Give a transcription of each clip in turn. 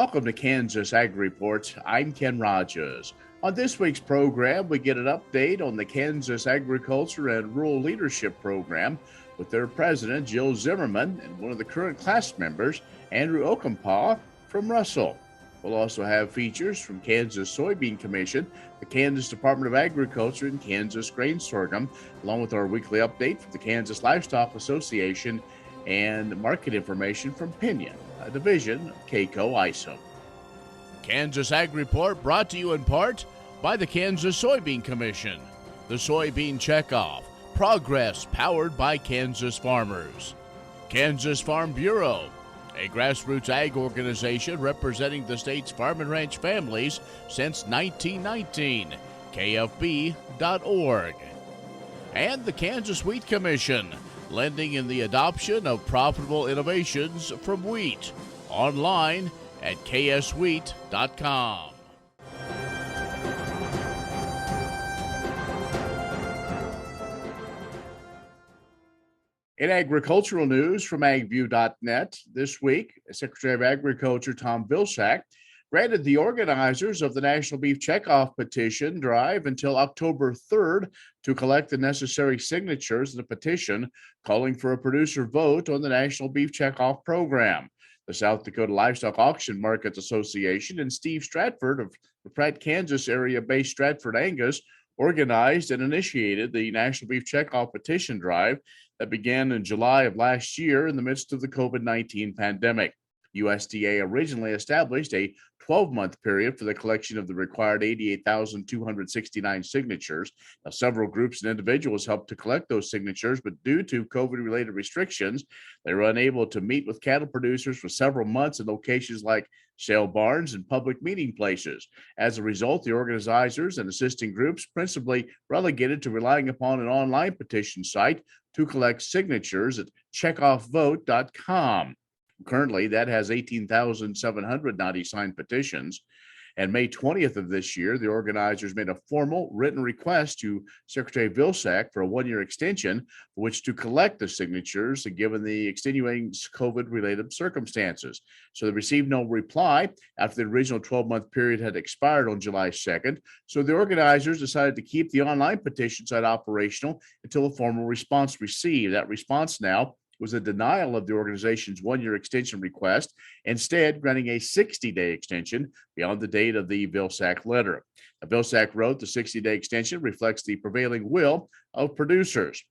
Welcome to Kansas Ag Reports. I'm Ken Rogers. On this week's program, we get an update on the Kansas Agriculture and Rural Leadership Program with their president, Jill Zimmerman, and one of the current class members, Andrew Ochampaugh from Russell. We'll also have features from Kansas Soybean Commission, the Kansas Department of Agriculture, and Kansas Grain Sorghum, along with our weekly update from the Kansas Livestock Association and market information from Pinion, a division of K-Coe Isom. Kansas Ag Report brought to you in part by the Kansas Soybean Commission, the Soybean Checkoff, progress powered by Kansas farmers, Kansas Farm Bureau, a grassroots ag organization representing the state's farm and ranch families since 1919, KFB.org, and the Kansas Wheat Commission, lending in the adoption of profitable innovations from wheat, online at kswheat.com. In agricultural news from agview.net this week, Secretary of Agriculture Tom Vilsack granted the organizers of the National Beef Checkoff petition drive until October 3rd to collect the necessary signatures of the petition calling for a producer vote on the National Beef Checkoff program. The South Dakota Livestock Auction Markets Association and Steve Stratford of the Pratt, Kansas area-based Stratford Angus organized and initiated the National Beef Checkoff petition drive that began in July of last year in the midst of the COVID-19 pandemic. USDA originally established a 12-month period for the collection of the required 88,269 signatures. Now, several groups and individuals helped to collect those signatures, but due to COVID-related restrictions, they were unable to meet with cattle producers for several months in locations like sale barns and public meeting places. As a result, the organizers and assisting groups principally relegated to relying upon an online petition site to collect signatures at checkoffvote.com. Currently, that has 18,790 signed petitions. And May 20th of this year, the organizers made a formal written request to Secretary Vilsack for a one-year extension, for which to collect the signatures given the extenuating COVID-related circumstances. So they received no reply after the original 12-month period had expired on July 2nd. So the organizers decided to keep the online petition site operational until a formal response received. That response now was a denial of the organization's one-year extension request, instead granting a 60-day extension beyond the date of the Vilsack letter. Now, Vilsack wrote the 60-day extension reflects the prevailing will of producers.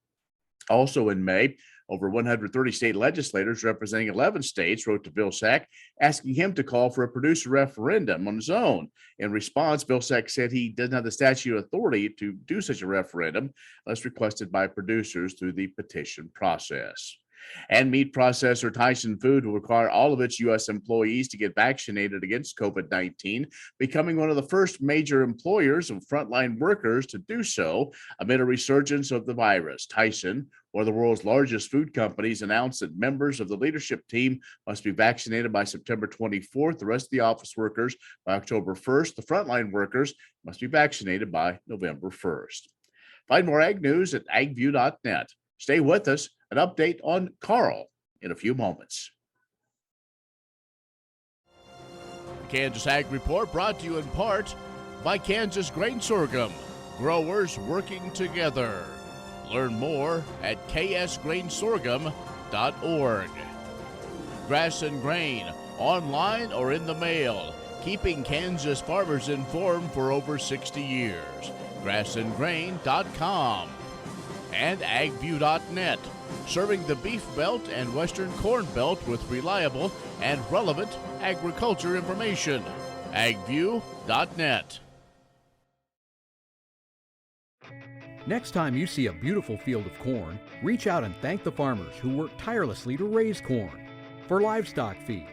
Also in May, over 130 state legislators representing 11 states wrote to Vilsack asking him to call for a producer referendum on his own. In response, Vilsack said he doesn't have the statute authority to do such a referendum unless requested by producers through the petition process. And meat processor Tyson Food will require all of its U.S. employees to get vaccinated against COVID-19, becoming one of the first major employers of frontline workers to do so amid a resurgence of the virus. Tyson, one of the world's largest food companies, announced that members of the leadership team must be vaccinated by September 24th, the rest of the office workers by October 1st, the frontline workers must be vaccinated by November 1st. Find more ag news at agview.net. Stay with us. An update on KARL in a few moments. The Kansas Ag Report brought to you in part by Kansas Grain Sorghum, growers working together. Learn more at ksgrainsorghum.org. Grass and Grain, online or in the mail, keeping Kansas farmers informed for over 60 years. grassandgrain.com. And agview.net, serving the Beef Belt and Western Corn Belt with reliable and relevant agriculture information. agview.net. Next time you see a beautiful field of corn, reach out and thank the farmers who work tirelessly to raise corn for livestock feed,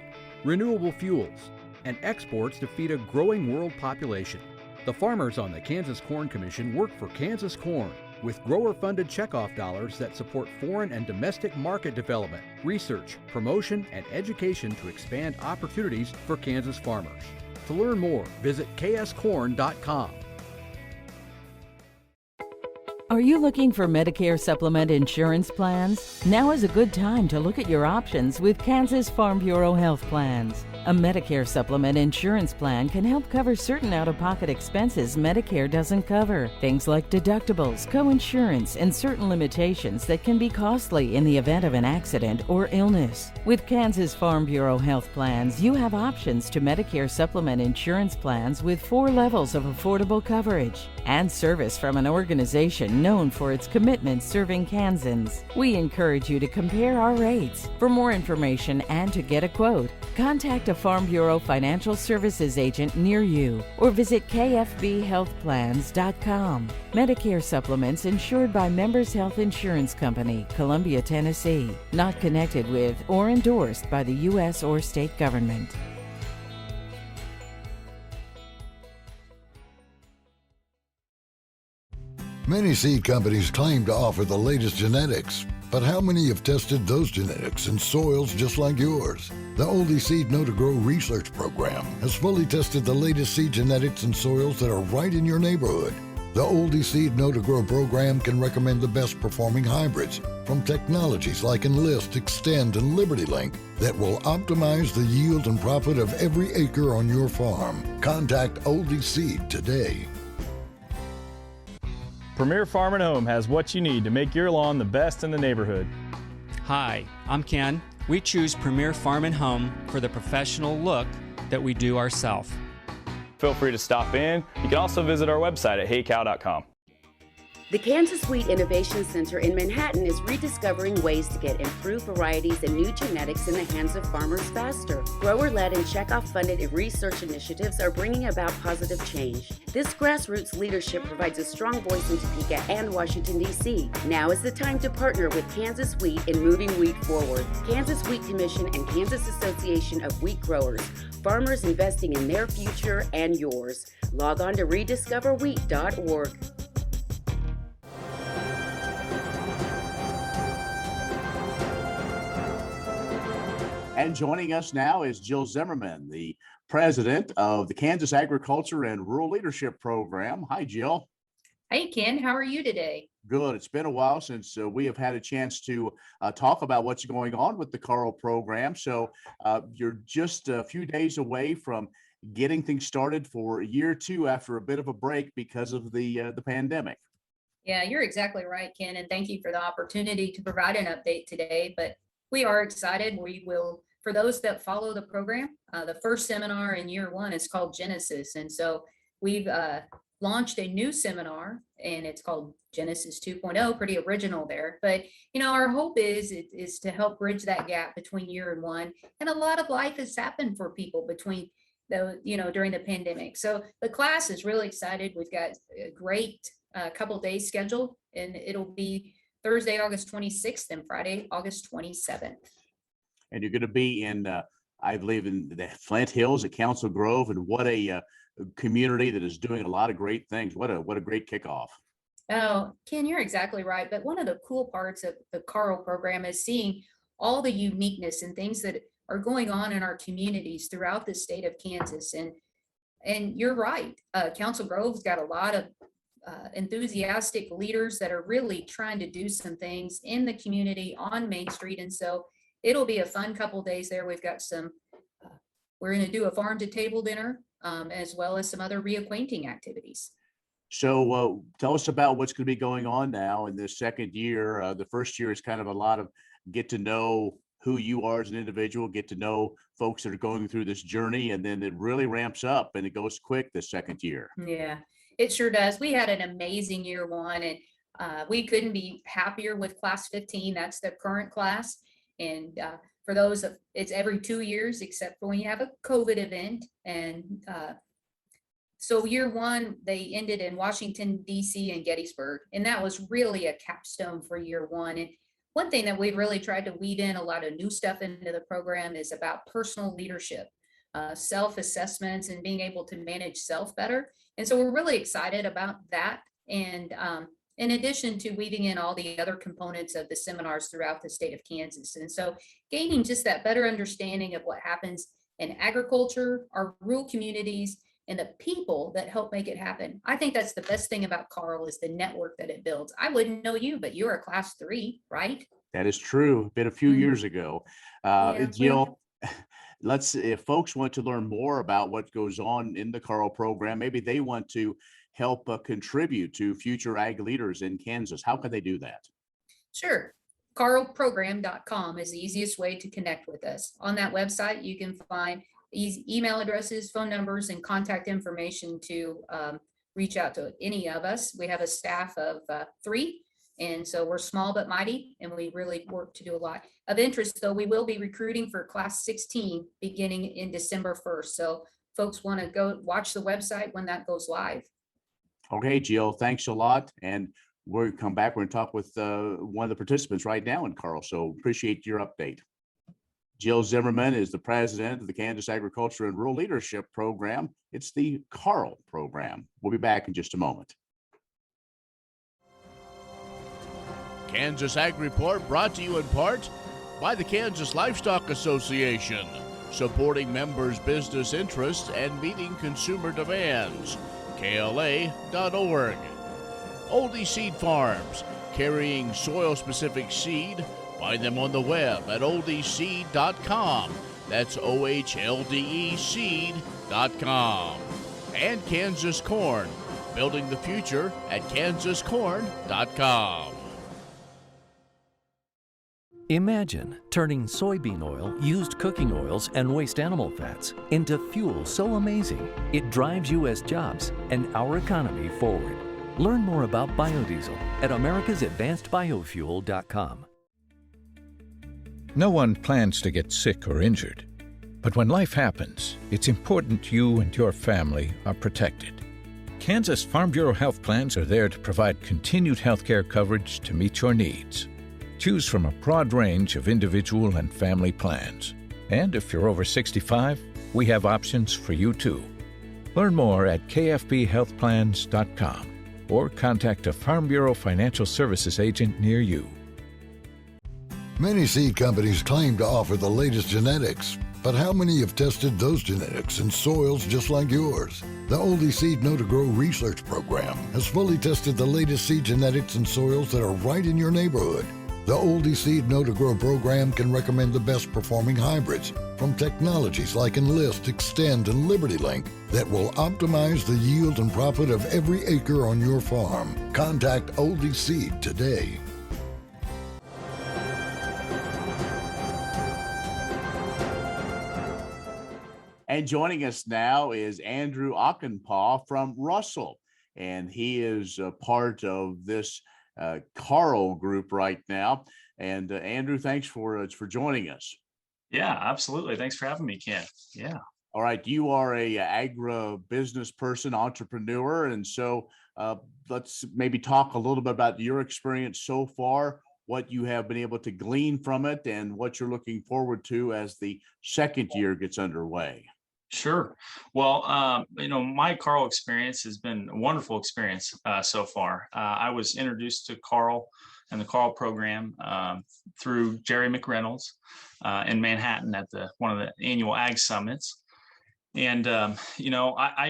renewable fuels, and exports to feed a growing world population. The farmers on the Kansas Corn Commission work for Kansas Corn, with grower-funded checkoff dollars that support foreign and domestic market development, research, promotion, and education to expand opportunities for Kansas farmers. To learn more, visit kscorn.com. Are you looking for Medicare Supplement insurance plans? Now is a good time to look at your options with Kansas Farm Bureau Health Plans. A Medicare supplement insurance plan can help cover certain out-of-pocket expenses Medicare doesn't cover. Things like deductibles, co-insurance, and certain limitations that can be costly in the event of an accident or illness. With Kansas Farm Bureau health plans, you have options to Medicare supplement insurance plans with 4 levels of affordable coverage and service from an organization known for its commitment serving Kansans. We encourage you to compare our rates. For more information and to get a quote, contact a Farm Bureau Financial Services agent near you or visit kfbhealthplans.com. Medicare supplements insured by Members Health Insurance Company, Columbia, Tennessee. Not connected with or endorsed by the U.S. or state government. Many seed companies claim to offer the latest genetics, but how many have tested those genetics in soils just like yours? The Oldie Seed Know to Grow research program has fully tested the latest seed genetics in soils that are right in your neighborhood. The Oldie Seed Know to Grow program can recommend the best performing hybrids from technologies like Enlist, Extend, and Liberty Link that will optimize the yield and profit of every acre on your farm. Contact Oldie Seed today. Premier Farm and Home has what you need to make your lawn the best in the neighborhood. Hi, I'm Ken. We choose Premier Farm and Home for the professional look that we do ourselves. Feel free to stop in. You can also visit our website at heycow.com. The Kansas Wheat Innovation Center in Manhattan is rediscovering ways to get improved varieties and new genetics in the hands of farmers faster. Grower-led and checkoff-funded research initiatives are bringing about positive change. This grassroots leadership provides a strong voice in Topeka and Washington, D.C. Now is the time to partner with Kansas Wheat in moving wheat forward. Kansas Wheat Commission and Kansas Association of Wheat Growers. Farmers investing in their future and yours. Log on to rediscoverwheat.org. And joining us now is Jill Zimmerman, the president of the Kansas Agriculture and Rural Leadership Program. Hi, Jill. Hey, Ken. How are you today? Good. It's been a while since we have had a chance to talk about what's going on with the KARL program. So you're just a few days away from getting things started for year 2 after a bit of a break because of the pandemic. Yeah, you're exactly right, Ken. And thank you for the opportunity to provide an update today. But we are excited. We will, for those that follow the program, the first seminar in year 1 is called Genesis. And so we've launched a new seminar and it's called Genesis 2.0, pretty original there. But, you know, our hope is to help bridge that gap between year 1. And a lot of life has happened for people between the, you know, during the pandemic. So the class is really excited. We've got a great couple days scheduled, and it'll be Thursday, August 26th and Friday, August 27th. And you're going to be in, I believe, in the Flint Hills at Council Grove, and what a community that is doing a lot of great things. What a great kickoff. Oh, Ken, you're exactly right. But one of the cool parts of the KARL program is seeing all the uniqueness and things that are going on in our communities throughout the state of Kansas. And you're right. Council Grove's got a lot of enthusiastic leaders that are really trying to do some things in the community on Main Street. And so it'll be a fun couple days there. We've got some, we're going to do a farm to table dinner, as well as some other reacquainting activities. So tell us about what's going to be going on now in this second year. The first year is kind of a lot of get to know who you are as an individual, get to know folks that are going through this journey, and then it really ramps up and it goes quick the second year. Yeah, it sure does. We had an amazing year 1, and we couldn't be happier with class 15. That's the current class. And for those, it's every 2 years, except for when you have a COVID event. And so year 1, they ended in Washington, D.C. and Gettysburg. And that was really a capstone for year 1. And one thing that we've really tried to weave in a lot of new stuff into the program is about personal leadership, self-assessments, and being able to manage self better. And so we're really excited about that. And in addition to weaving in all the other components of the seminars throughout the state of Kansas. And so gaining just that better understanding of what happens in agriculture, our rural communities, and the people that help make it happen. I think that's the best thing about KARL is the network that it builds. I wouldn't know you, but you're a class 3, right? That is true. Been a few years ago. Yeah, Jill, if folks want to learn more about what goes on in the KARL program, maybe they want to help contribute to future ag leaders in Kansas, how can they do that? Sure. KARLprogram.com is the easiest way to connect with us. On that website, you can find email addresses, phone numbers, and contact information to reach out to any of us. We have a staff of 3, and so we're small but mighty, and we really work to do a lot. Of interest, though, we will be recruiting for Class 16 beginning in December 1st. So folks want to go watch the website when that goes live. Okay, Jill, thanks a lot. And we'll come back. We're going to talk with one of the participants right now in KARL. So appreciate your update. Jill Zimmerman is the president of the Kansas Agriculture and Rural Leadership Program. It's the KARL program. We'll be back in just a moment. Kansas Ag Report brought to you in part by the Kansas Livestock Association, supporting members' business interests and meeting consumer demands. KLA.org. Oldie Seed Farms, carrying soil-specific seed. Find them on the web at oldieseed.com. That's OHLDE seed.com. And Kansas Corn, building the future at kansascorn.com. Imagine turning soybean oil, used cooking oils, and waste animal fats into fuel so amazing it drives U.S. jobs and our economy forward. Learn more about biodiesel at americasadvancedbiofuel.com. No one plans to get sick or injured, but when life happens, it's important you and your family are protected. Kansas Farm Bureau health plans are there to provide continued health care coverage to meet your needs. Choose from a broad range of individual and family plans. And if you're over 65, we have options for you too. Learn more at kfbhealthplans.com or contact a Farm Bureau Financial Services agent near you. Many seed companies claim to offer the latest genetics, but how many have tested those genetics in soils just like yours? The Oldie Seed Know to Grow research program has fully tested the latest seed genetics in soils that are right in your neighborhood. The Oldie Seed Know to Grow program can recommend the best performing hybrids from technologies like Enlist, Extend, and Liberty Link that will optimize the yield and profit of every acre on your farm. Contact Oldie Seed today. And joining us now is Andrew Ochampaugh from Russell, and he is a part of this KARL group right now. And Andrew, thanks for joining us. Yeah, absolutely. Thanks for having me, Ken. Yeah. All right. You are a agri-business person, entrepreneur. And so let's maybe talk a little bit about your experience so far, what you have been able to glean from it, and what you're looking forward to as the second year gets underway. Sure. Well, my KARL experience has been a wonderful experience so far. I was introduced to KARL and the KARL program through Jerry McReynolds in Manhattan at one of the annual Ag Summits. And, I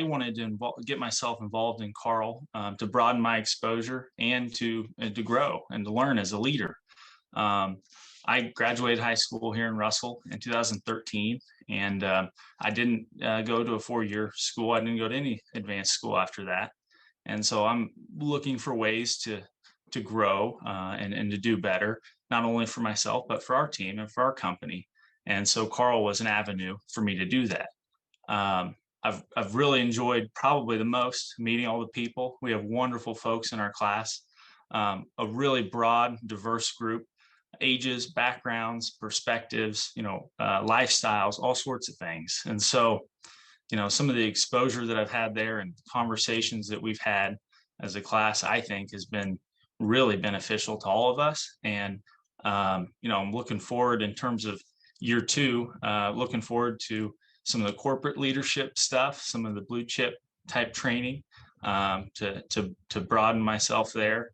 wanted to get myself involved in KARL to broaden my exposure and to grow and to learn as a leader. I graduated high school here in Russell in 2013, and I didn't go to a 4-year school. I didn't go to any advanced school after that. And so I'm looking for ways to grow and to do better, not only for myself, but for our team and for our company. And so KARL was an avenue for me to do that. I've really enjoyed probably the most meeting all the people. We have wonderful folks in our class, a really broad, diverse group. Ages, backgrounds, perspectives, lifestyles, all sorts of things. And so, some of the exposure that I've had there and conversations that we've had as a class, I think has been really beneficial to all of us. And, I'm looking forward in terms of year 2, looking forward to some of the corporate leadership stuff, some of the blue chip type training to broaden myself there.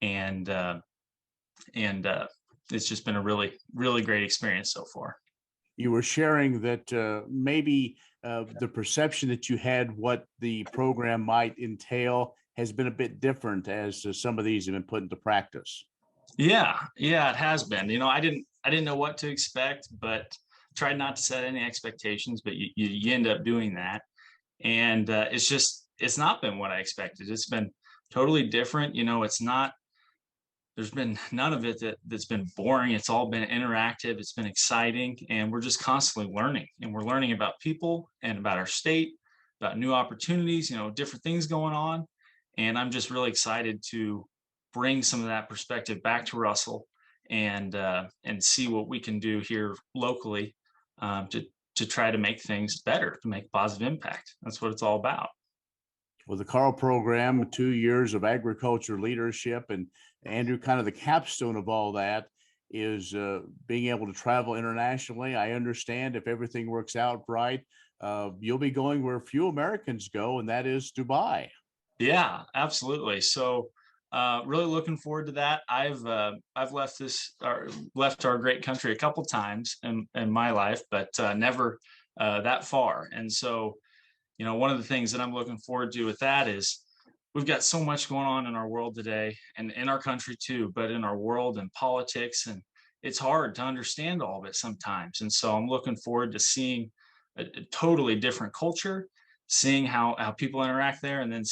And it's just been a really, really great experience so far. You were sharing that maybe the perception that you had what the program might entail has been a bit different as some of these have been put into practice. Yeah, it has been. I didn't know what to expect, but tried not to set any expectations, but you end up doing that. And it's not been what I expected. It's been totally different. There's been none of it that's been boring. It's all been interactive. It's been exciting. And we're just constantly learning. And we're learning about people and about our state, about new opportunities, different things going on. And I'm just really excited to bring some of that perspective back to Russell and see what we can do here locally to try to make things better, to make a positive impact. That's what it's all about. Well, the KARL program, 2 years of agriculture leadership, and Andrew, kind of the capstone of all that is being able to travel internationally. I understand if everything works out right, you'll be going where few Americans go, and that is Dubai. Yeah, absolutely. So really looking forward to that. I've left our great country a couple times in my life, but never that far. And so, one of the things that I'm looking forward to with that is we've got so much going on in our world today, and in our country too, but in our world and politics, and it's hard to understand all of it sometimes. And so I'm looking forward to seeing a totally different culture, seeing how people interact there, and then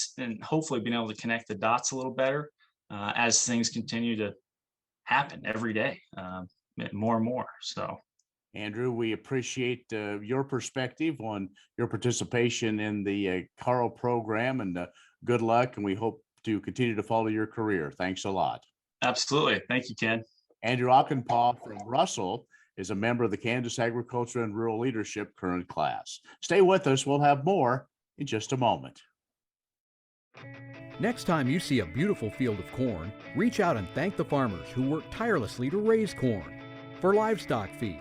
hopefully being able to connect the dots a little better as things continue to happen every day, more and more. So, Andrew, we appreciate your perspective on your participation in the KARL program, and good luck, and we hope to continue to follow your career. Thanks a lot. Absolutely. Thank you, Ken. Andrew Ochampaugh from Russell is a member of the Kansas Agriculture and Rural Leadership current class. Stay with us. We'll have more in just a moment. Next time you see a beautiful field of corn, reach out and thank the farmers who work tirelessly to raise corn for livestock feed,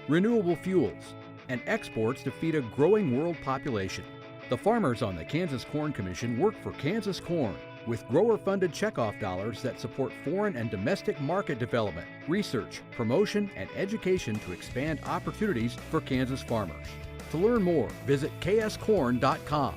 renewable fuels, and exports to feed a growing world population. The farmers on the Kansas Corn Commission work for Kansas Corn with grower-funded checkoff dollars that support foreign and domestic market development, research, promotion, and education to expand opportunities for Kansas farmers. To learn more, visit kscorn.com.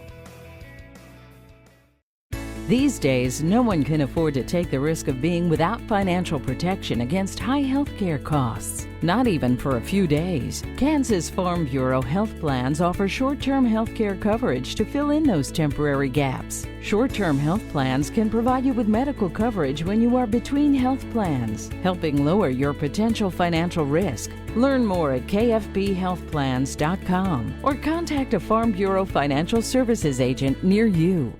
These days, no one can afford to take the risk of being without financial protection against high health care costs, not even for a few days. Kansas Farm Bureau health plans offer short-term health care coverage to fill in those temporary gaps. Short-term health plans can provide you with medical coverage when you are between health plans, helping lower your potential financial risk. Learn more at kfbhealthplans.com or contact a Farm Bureau financial services agent near you.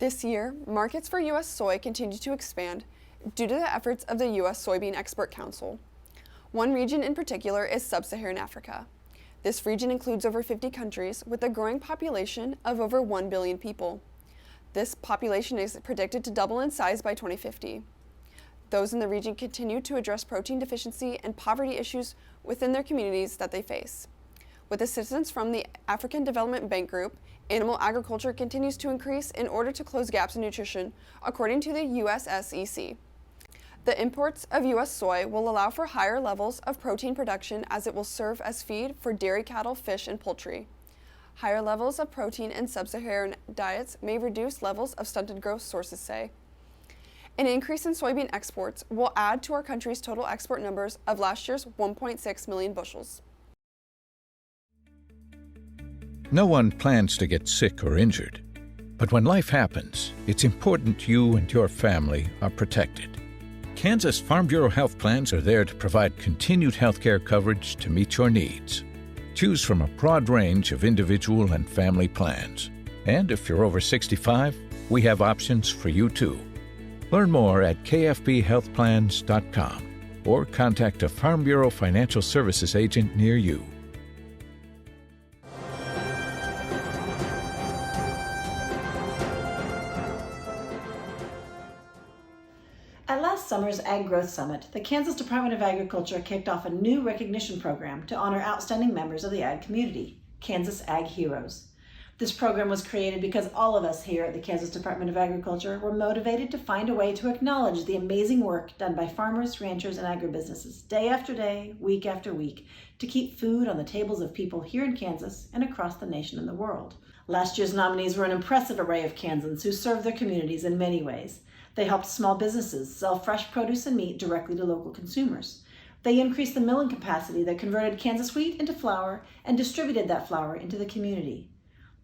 This year, markets for U.S. soy continue to expand due to the efforts of the U.S. Soybean Export Council. One region in particular is Sub-Saharan Africa. This region includes over 50 countries with a growing population of over 1 billion people. This population is predicted to double in size by 2050. Those in the region continue to address protein deficiency and poverty issues within their communities that they face. With assistance from the African Development Bank Group, animal agriculture continues to increase in order to close gaps in nutrition, according to the USSEC. The imports of U.S. soy will allow for higher levels of protein production as it will serve as feed for dairy cattle, fish, and poultry. Higher levels of protein in sub-Saharan diets may reduce levels of stunted growth, sources say. An increase in soybean exports will add to our country's total export numbers of last year's 1.6 million bushels. No one plans to get sick or injured. But when life happens, it's important you and your family are protected. Kansas Farm Bureau health plans are there to provide continued health care coverage to meet your needs. Choose from a broad range of individual and family plans. And if you're over 65, we have options for you too. Learn more at kfbhealthplans.com or contact a Farm Bureau financial services agent near you. At last summer's Ag Growth Summit, the Kansas Department of Agriculture kicked off a new recognition program to honor outstanding members of the ag community, Kansas Ag Heroes. This program was created because all of us here at the Kansas Department of Agriculture were motivated to find a way to acknowledge the amazing work done by farmers, ranchers, and agribusinesses day after day, week after week, to keep food on the tables of people here in Kansas and across the nation and the world. Last year's nominees were an impressive array of Kansans who served their communities in many ways. They helped small businesses sell fresh produce and meat directly to local consumers. They increased the milling capacity that converted Kansas wheat into flour and distributed that flour into the community.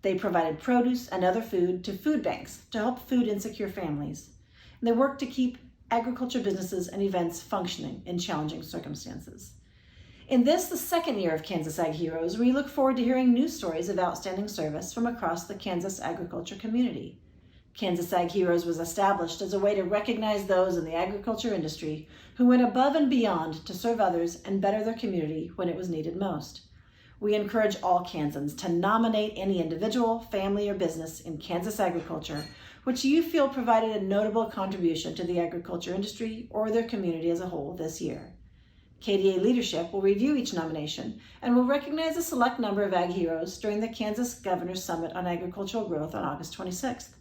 They provided produce and other food to food banks to help food insecure families. And they worked to keep agriculture businesses and events functioning in challenging circumstances. In this, the second year of Kansas Ag Heroes, we look forward to hearing news stories of outstanding service from across the Kansas agriculture community. Kansas Ag Heroes was established as a way to recognize those in the agriculture industry who went above and beyond to serve others and better their community when it was needed most. We encourage all Kansans to nominate any individual, family, or business in Kansas agriculture which you feel provided a notable contribution to the agriculture industry or their community as a whole this year. KDA leadership will review each nomination and will recognize a select number of Ag Heroes during the Kansas Governor's Summit on Agricultural Growth on August 26th.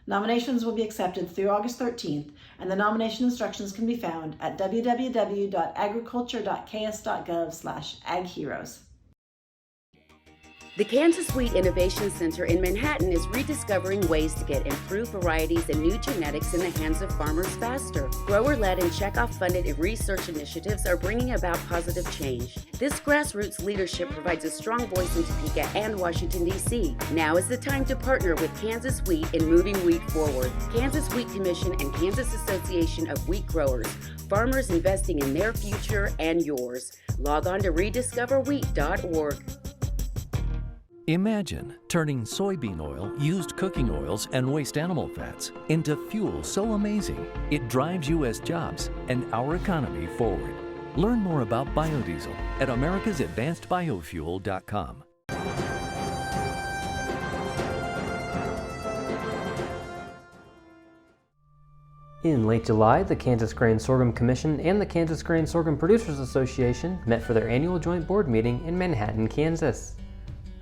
Nominations will be accepted through August 13th, and the nomination instructions can be found at www.agriculture.ks.gov/agheroes. The Kansas Wheat Innovation Center in Manhattan is rediscovering ways to get improved varieties and new genetics in the hands of farmers faster. Grower-led and checkoff-funded research initiatives are bringing about positive change. This grassroots leadership provides a strong voice in Topeka and Washington, D.C. Now is the time to partner with Kansas Wheat in moving wheat forward. Kansas Wheat Commission and Kansas Association of Wheat Growers. Farmers investing in their future and yours. Log on to rediscoverwheat.org. Imagine turning soybean oil, used cooking oils, and waste animal fats into fuel so amazing it drives U.S. jobs and our economy forward. Learn more about biodiesel at americasadvancedbiofuel.com. In late July, the Kansas Grain Sorghum Commission and the Kansas Grain Sorghum Producers Association met for their annual joint board meeting in Manhattan, Kansas.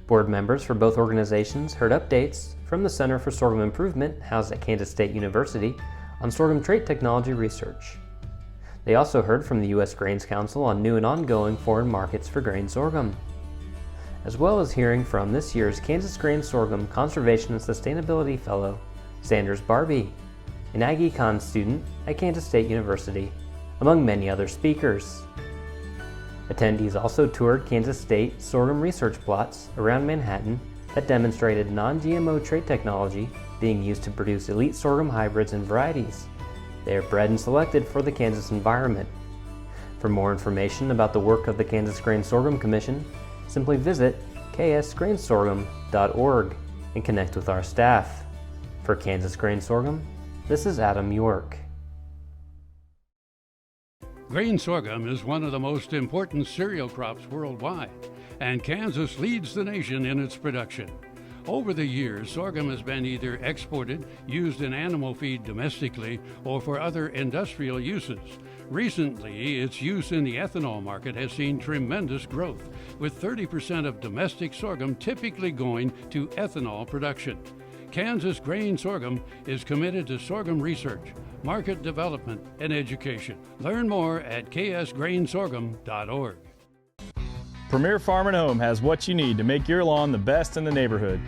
Board members for both organizations heard updates from the Center for Sorghum Improvement, housed at Kansas State University, on sorghum trait technology research. They also heard from the U.S. Grains Council on new and ongoing foreign markets for grain sorghum, as well as hearing from this year's Kansas Grain Sorghum Conservation and Sustainability Fellow, Sanders Barbie, an Ag Econ student at Kansas State University, among many other speakers. Attendees also toured Kansas State sorghum research plots around Manhattan that demonstrated non-GMO trait technology being used to produce elite sorghum hybrids and varieties. They are bred and selected for the Kansas environment. For more information about the work of the Kansas Grain Sorghum Commission, simply visit ksgrainsorghum.org and connect with our staff. For Kansas Grain Sorghum, this is Adam York. Grain sorghum is one of the most important cereal crops worldwide, and Kansas leads the nation in its production. Over the years, sorghum has been either exported, used in animal feed domestically, or for other industrial uses. Recently, its use in the ethanol market has seen tremendous growth, with 30% of domestic sorghum typically going to ethanol production. Kansas Grain Sorghum is committed to sorghum research, market development, and education. Learn more at ksgrainsorghum.org. Premier Farm and Home has what you need to make your lawn the best in the neighborhood.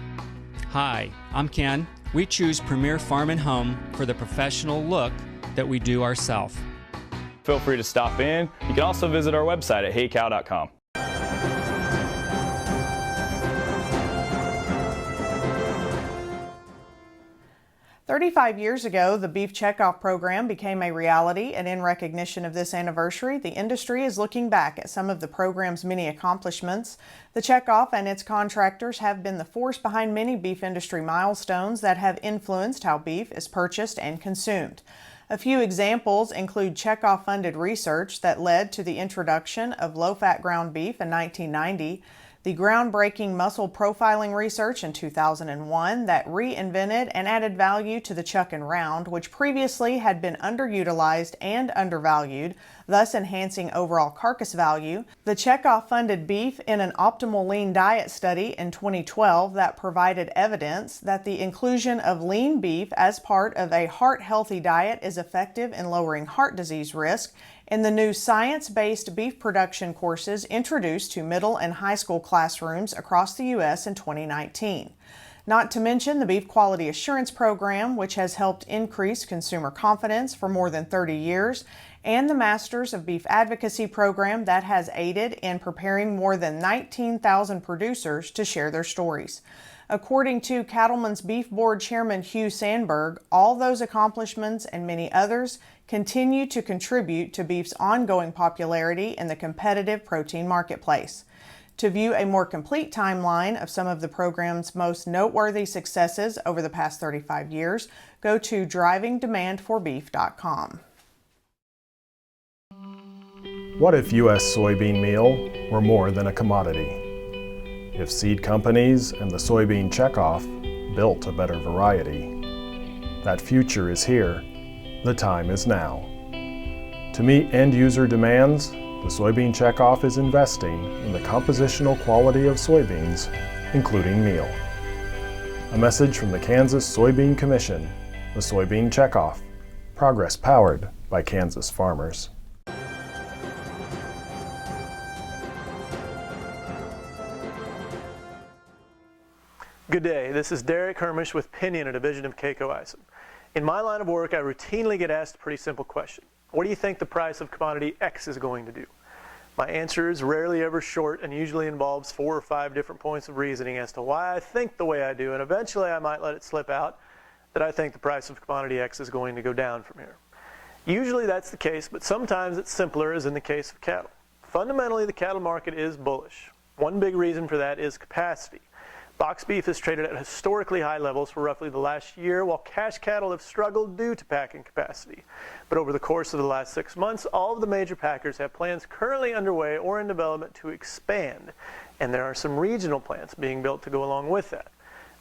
Hi, I'm Ken. We choose Premier Farm and Home for the professional look that we do ourselves. Feel free to stop in. You can also visit our website at heycow.com. 35 years ago, the Beef Checkoff program became a reality, and in recognition of this anniversary, the industry is looking back at some of the program's many accomplishments. The checkoff and its contractors have been the force behind many beef industry milestones that have influenced how beef is purchased and consumed. A few examples include checkoff-funded research that led to the introduction of low-fat ground beef in 1990, the groundbreaking muscle profiling research in 2001 that reinvented and added value to the chuck and round, which previously had been underutilized and undervalued, thus enhancing overall carcass value, the checkoff-funded beef in an optimal lean diet study in 2012 that provided evidence that the inclusion of lean beef as part of a heart-healthy diet is effective in lowering heart disease risk, in the new science-based beef production courses introduced to middle and high school classrooms across the U.S. in 2019. Not to mention the Beef Quality Assurance Program, which has helped increase consumer confidence for more than 30 years, and the Masters of Beef Advocacy Program that has aided in preparing more than 19,000 producers to share their stories. According to Cattlemen's Beef Board Chairman Hugh Sandberg, all those accomplishments and many others continue to contribute to beef's ongoing popularity in the competitive protein marketplace. To view a more complete timeline of some of the program's most noteworthy successes over the past 35 years, go to drivingdemandforbeef.com. What if U.S. soybean meal were more than a commodity? If seed companies and the soybean checkoff built a better variety? That future is here. The time is now. To meet end-user demands, the soybean checkoff is investing in the compositional quality of soybeans, including meal. A message from the Kansas Soybean Commission, the soybean checkoff, progress powered by Kansas farmers. Good day, this is Derek Hermish with Pinion, a division of K-Coe Isom. In my line of work, I routinely get asked a pretty simple question. What do you think the price of commodity X is going to do? My answer is rarely ever short and usually involves 4 or 5 different points of reasoning as to why I think the way I do, and eventually I might let it slip out that I think the price of commodity X is going to go down from here. Usually that's the case, but sometimes it's simpler, as in the case of cattle. Fundamentally, the cattle market is bullish. One big reason for that is capacity. Box beef has traded at historically high levels for roughly the last year, while cash cattle have struggled due to packing capacity. But over the course of the last 6 months, all of the major packers have plans currently underway or in development to expand, and there are some regional plants being built to go along with that.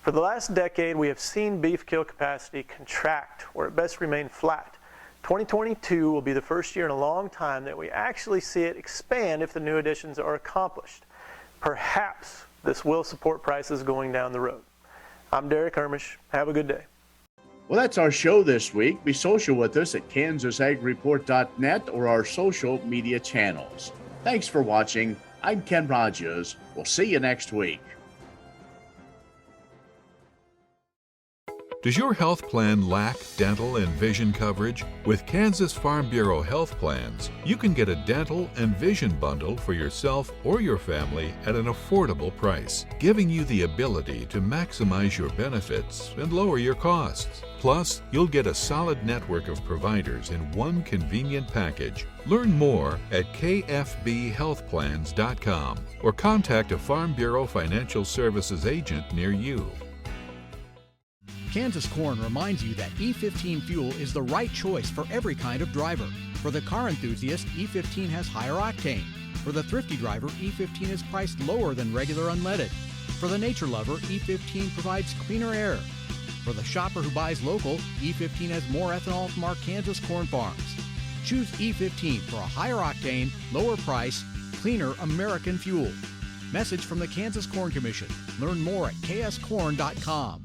For the last decade, we have seen beef kill capacity contract, or at best remain flat. 2022 will be the first year in a long time that we actually see it expand if the new additions are accomplished. Perhaps this will support prices going down the road. I'm Derek Hermish. Have a good day. Well, that's our show this week. Be social with us at KansasAgReport.net or our social media channels. Thanks for watching. I'm Ken Rogers. We'll see you next week. Does your health plan lack dental and vision coverage? With Kansas Farm Bureau Health Plans, you can get a dental and vision bundle for yourself or your family at an affordable price, giving you the ability to maximize your benefits and lower your costs. Plus, you'll get a solid network of providers in one convenient package. Learn more at kfbhealthplans.com or contact a Farm Bureau Financial Services agent near you. Kansas Corn reminds you that E15 fuel is the right choice for every kind of driver. For the car enthusiast, E15 has higher octane. For the thrifty driver, E15 is priced lower than regular unleaded. For the nature lover, E15 provides cleaner air. For the shopper who buys local, E15 has more ethanol from our Kansas corn farms. Choose E15 for a higher octane, lower price, cleaner American fuel. Message from the Kansas Corn Commission. Learn more at kscorn.com.